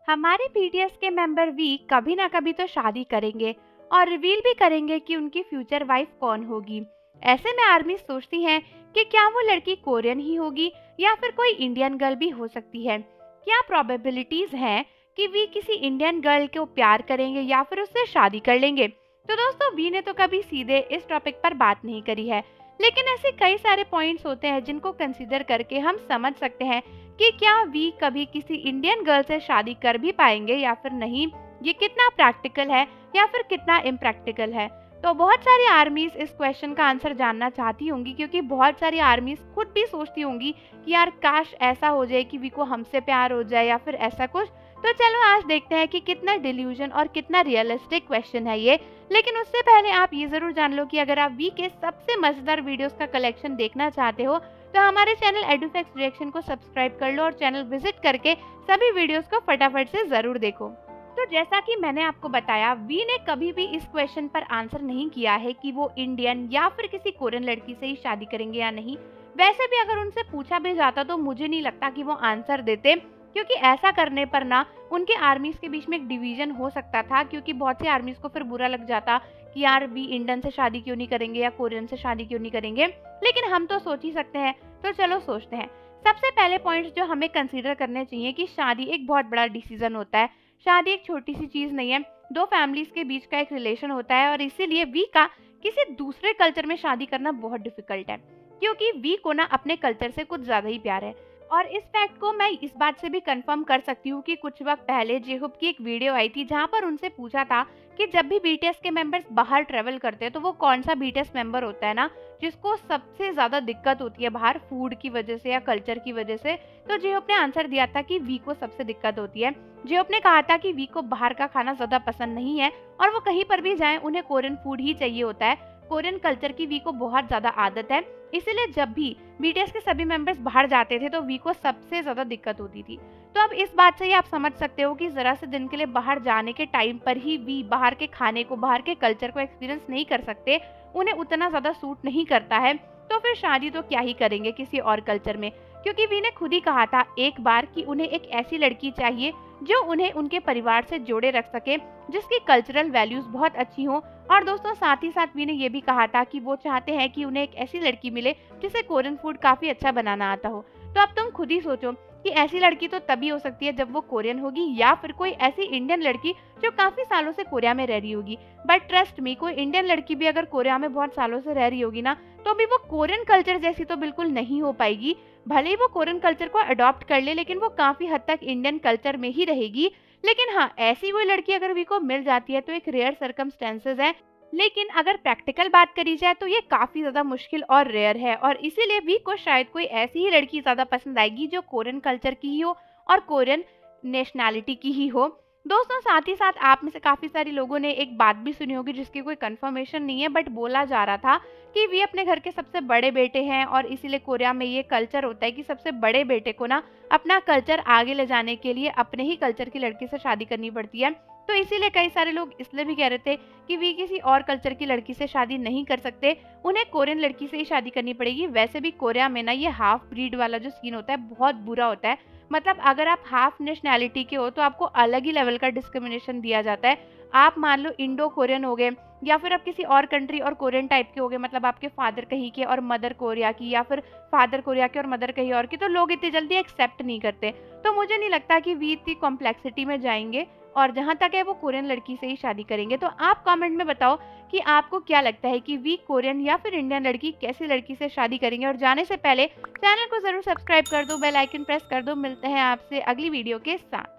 हमारे बीटीएस के member we कभी ना कभी तो शादी करेंगे और रिवील भी करेंगे कि उनकी फ्यूचर वाइफ कौन होगी। ऐसे में आर्मी सोचती है कि क्या वो लड़की कोरियन ही होगी या फिर कोई इंडियन गर्ल भी हो सकती है। क्या प्रोबेबिलिटीज हैं कि वी किसी इंडियन गर्ल को प्यार करेंगे या फिर उससे शादी कर लेंगे। तो दोस्तों, वी ने तो कभी सीधे इस टॉपिक पर बात नहीं करी है, लेकिन ऐसे कई सारे पॉइंट्स होते हैं जिनको कंसीडर करके हम समझ सकते हैं कि क्या वी कभी किसी इंडियन गर्ल से शादी कर भी पाएंगे या फिर नहीं। ये कितना प्रैक्टिकल है या फिर कितना इम्प्रैक्टिकल है। तो बहुत सारी आर्मीज इस क्वेश्चन का आंसर जानना चाहती होंगी, क्योंकि बहुत सारी आर्मीज खुद भी सोचती होंगी कि यार काश ऐसा हो जाए कि वी को हमसे प्यार हो जाए या फिर ऐसा कुछ। तो चलो आज देखते हैं कि कितना डिल्यूजन और कितना रियलिस्टिक क्वेश्चन है ये। लेकिन उससे पहले आप ये जरूर जान लो कि अगर आप वी के सबसे मजेदार वीडियोस का कलेक्शन देखना चाहते हो तो हमारे चैनल एडुफैक्ट्स रिएक्शन को सब्सक्राइब कर लो और चैनल विजिट करके सभी वीडियोस को फटाफट से जरूर देखो। तो जैसा कि मैंने आपको बताया, वी ने कभी भी इस क्वेश्चन पर आंसर नहीं किया है कि वो इंडियन या फिर किसी कोरियन लड़की से ही शादी करेंगे या नहीं। वैसे भी अगर उनसे पूछा भी जाता तो मुझे नहीं लगता कि वो आंसर देते, क्योंकि ऐसा करने पर ना उनके आर्मीज के बीच में एक डिवीजन हो सकता था, क्योंकि बहुत सी आर्मीज को फिर बुरा लग जाता कि यार वी इंडियन से शादी क्यों नहीं करेंगे या कोरियन से शादी क्यों नहीं करेंगे। लेकिन हम तो सोच ही सकते हैं, तो चलो सोचते हैं। सबसे पहले पॉइंट्स जो हमें कंसीडर करने चाहिए कि शादी एक बहुत बड़ा डिसीजन होता है। शादी एक छोटी सी चीज नहीं है, दो फैमिलीज के बीच का एक रिलेशन होता है और इसीलिए वी का किसी दूसरे कल्चर में शादी करना बहुत डिफिकल्ट है, क्योंकि वी को ना अपने कल्चर से कुछ ज्यादा ही प्यार है। और इस फैक्ट को मैं इस बात से भी कंफर्म कर सकती हूँ कि कुछ वक्त पहले जेहुप की एक वीडियो आई थी जहाँ पर उनसे पूछा था कि जब भी बीटीएस के मेंबर्स बाहर ट्रेवल करते हैं तो वो कौन सा बीटीएस मेंबर होता है ना जिसको सबसे ज्यादा दिक्कत होती है बाहर फूड की वजह से या कल्चर की वजह से। तो जेहुप ने आंसर दिया था कि वी को सबसे दिक्कत होती है। जेहुप ने कहा था कि वी को बाहर का खाना ज्यादा पसंद नहीं है और वो कहीं पर भी जाए उन्हें कोरियन फूड ही चाहिए होता है। कोरियन कल्चर की वी को बहुत ज्यादा आदत है, इसीलिए जब भी बीटीएस के सभी मेंबर्स बाहर जाते थे तो वी को सबसे ज्यादा दिक्कत होती थी। तो अब इस बात से ही आप समझ सकते हो कि जरा से दिन के लिए बाहर जाने के टाइम पर ही वी बाहर के खाने को, बाहर के कल्चर को एक्सपीरियंस नहीं कर सकते, उन्हें उतना ज्यादा सूट नहीं करता है, तो फिर शादी तो क्या ही करेंगे किसी और कल्चर में। क्योंकि वी ने खुद ही कहा था एक बार कि उन्हें एक ऐसी लड़की चाहिए जो उन्हें उनके परिवार से जोड़े रख सके, जिसकी कल्चरल वैल्यूज बहुत अच्छी हो। और दोस्तों, साथ ही साथ वी ने ये भी कहा था कि वो चाहते हैं कि उन्हें एक ऐसी लड़की मिले जिसे कोरियन फूड काफी अच्छा बनाना आता हो। तो अब तुम खुद ही सोचो कि ऐसी लड़की तो तभी हो सकती है जब वो कोरियन होगी या फिर कोई ऐसी इंडियन लड़की जो काफी सालों से कोरिया में रह रही होगी। बट ट्रस्ट मी, कोई इंडियन लड़की भी अगर कोरिया में बहुत सालों से रह रही होगी ना तो भी वो कोरियन कल्चर जैसी तो बिल्कुल नहीं हो पाएगी। भले ही वो कोरियन कल्चर को अडॉप्ट कर ले, लेकिन वो काफी हद तक इंडियन कल्चर में ही रहेगी। लेकिन हाँ, ऐसी कोई लड़की अगर वी को मिल जाती है तो एक रेयर सर्कमस्टेंसेस है, लेकिन अगर प्रैक्टिकल बात करी जाए तो ये काफी ज्यादा मुश्किल और रेयर है। और इसीलिए वी को शायद कोई ऐसी ही लड़की ज्यादा पसंद आएगी जो कोरियन कल्चर की ही हो और कोरियन नेशनैलिटी की ही हो। दोस्तों, साथ ही साथ आप में से काफी सारे लोगों ने एक बात भी सुनी होगी जिसकी कोई कंफर्मेशन नहीं है, बट बोला जा रहा था कि वी अपने घर के सबसे बड़े बेटे हैं और इसीलिए कोरिया में ये कल्चर होता है कि सबसे बड़े बेटे को ना अपना कल्चर आगे ले जाने के लिए अपने ही कल्चर की लड़की से शादी करनी पड़ती है। तो इसीलिए कई सारे लोग इसलिए भी कह रहे थे कि वी किसी और कल्चर की लड़की से शादी नहीं कर सकते, उन्हें कोरियन लड़की से ही शादी करनी पड़ेगी। वैसे भी कोरिया में ना ये हाफ ब्रीड वाला जो सीन होता है बहुत बुरा होता है। मतलब अगर आप हाफ नेशनैलिटी के हो तो आपको अलग ही लेवल का डिस्क्रिमिनेशन दिया जाता है। आप मान लो इंडो कोरियन हो गए या फिर आप किसी और कंट्री और कोरियन टाइप के हो गए, मतलब आपके फादर कहीं के और मदर कोरिया की, या फिर फादर कोरिया के और मदर कहीं और की, तो लोग इतनी जल्दी एक्सेप्ट नहीं करते। तो मुझे नहीं लगता कि वी इतनी कॉम्प्लेक्सिटी में जाएंगे और जहां तक है वो कोरियन लड़की से ही शादी करेंगे। तो आप कमेंट में बताओ कि आपको क्या लगता है कि वी कोरियन या फिर इंडियन लड़की कैसी लड़की से शादी करेंगे। और जाने से पहले चैनल को जरूर सब्सक्राइब कर दो, बेल आइकन प्रेस कर दो। मिलते हैं आपसे अगली वीडियो के साथ।